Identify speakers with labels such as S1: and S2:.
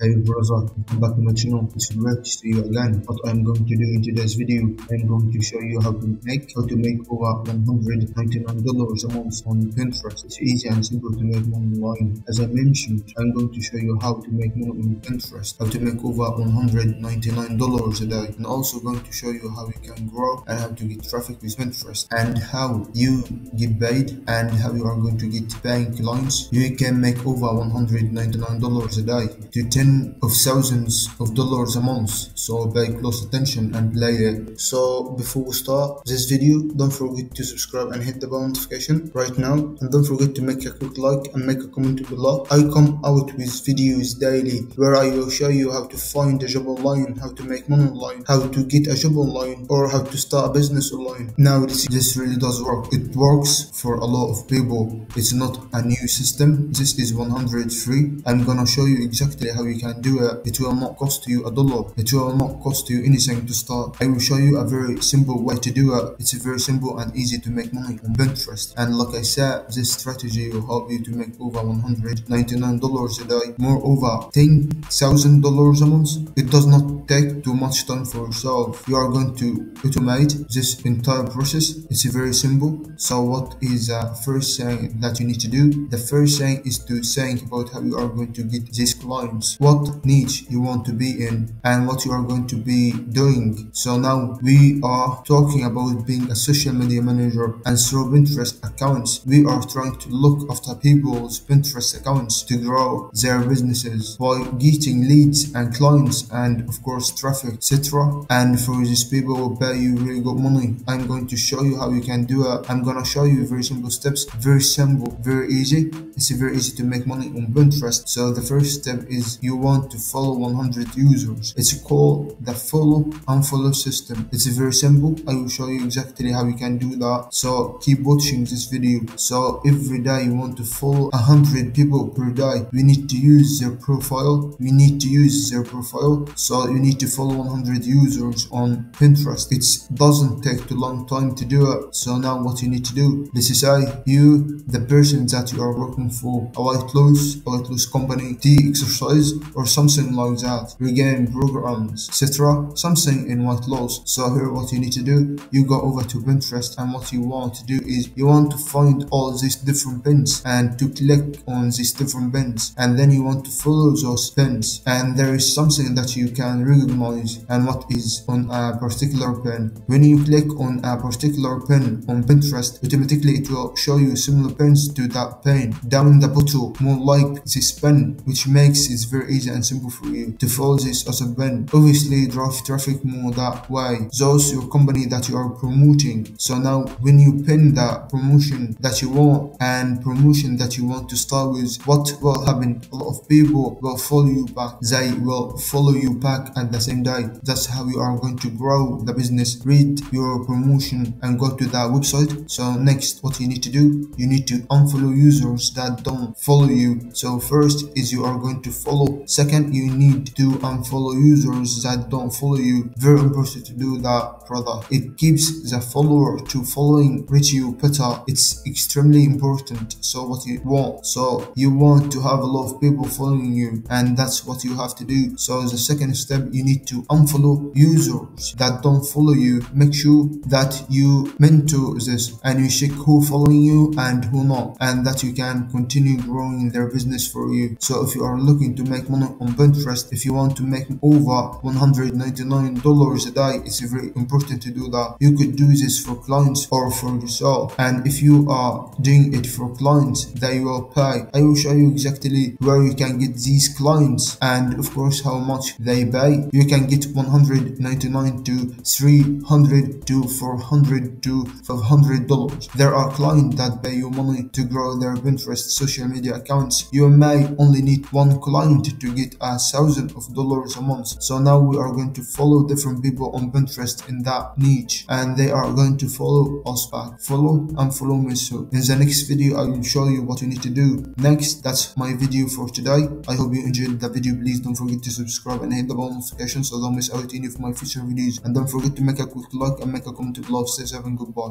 S1: Hey brother, welcome back to my channel. It's great to see you again. What I'm going to do in today's video, I'm going to show you how to make over $199 a month on Pinterest. It's easy and simple to make money online. As I mentioned, I'm going to show you how to make money on Pinterest, how to make over $199 a day, and also going to show you how you can grow and how to get traffic with Pinterest, and how you get paid and how you are going to get paying clients. You can make over $199 a day to ten of thousands of dollars a month. So pay close attention and play it. So before we start this video, don't forget to subscribe and hit the bell notification right now, and don't forget to make a quick like and make a comment below. I come out with videos daily where I will show you how to find a job online, how to make money online, how to get a job online, or how to start a business online. Now this really does work. It works for a lot of people. It's not a new system. This is 100 free. I'm gonna show you exactly how you can do it. It will not cost you $1. It will not cost you anything to start. I will show you a very simple way to do it. It's very simple and easy to make money on Pinterest. And like I said, this strategy will help you to make over $199 a day, moreover $10,000 a month. It does not take too much time for yourself. You are going to automate this entire process. It's very simple. So what is the first thing that you need to do? The first thing is to think about how you are going to get these clients, what niche you want to be in, and what you are going to be doing. So now we are talking about being a social media manager, and through Pinterest accounts we are trying to look after people's Pinterest accounts to grow their businesses by getting leads and clients and of course traffic, etc. And for these people will pay you really good money. I'm going to show you how you can do it. I'm gonna show you very simple steps, very simple, very easy. It's very easy to make money on Pinterest. So the first step is you want to follow 100 users. It's called the follow unfollow system. It's very simple. I will show you exactly how you can do that. So keep watching this video. So every day you want to follow 100 people per day. We need to use their profile. So you need to follow 100 users on Pinterest. It doesn't take too long time to do it. So now what you need to do, let's say you, the person that you are working for, a weight loss company, exercise or something like that, regain programs, etc., something in weight loss. So here what you need to do, you go over to Pinterest, and what you want to do is you want to find all these different pins and to click on these different pins, and then you want to follow those pins, and there is something that you can recognize and what is on a particular pin. When you click on a particular pin on Pinterest, automatically it will show you similar pins to that pin down in the bottom, more like this pin, which makes it very easy and simple for you to follow this as a pin. Obviously drive traffic more that way, those your company that you are promoting. So now when you pin the promotion that you want and promotion that you want to start with, what will happen? A lot of people will follow you back. They will follow you back at the same day. That's how you are going to grow the business. Read your promotion and go to that website. So next what you need to do, you need to unfollow users that don't follow you. So first is you are going to follow. Second, you need to unfollow users that don't follow you. Very important to do that, brother. It keeps the follower to following ratio better. It's extremely important. So what you want, so you want to have a lot of people following you, and that's what you have to do. So the second step, you need to unfollow users that don't follow you. Make sure that you mentor this and you check who following you and who not, and that you can continue growing their business for you. So if you are looking to make money on Pinterest, if you want to make over $199 a day, it's very important to do that. You could do this for clients or for yourself, and if you are doing it for clients, they will pay. I will show you exactly where you can get these clients and of course how much they pay. You can get $199 to $300 to $400 to $500. There are clients that pay you money to grow their Pinterest social media accounts. You may only need one client to get $1,000 a month. So now we are going to follow different people on Pinterest in that niche, and they are going to follow us back. Follow and follow me. So in the next video I will show you what you need to do next. That's my video for today. I hope you enjoyed the video. Please don't forget to subscribe and hit the bell notification so don't miss out any of my future videos, and don't forget to make a quick like and make a comment below. Stay safe and goodbye.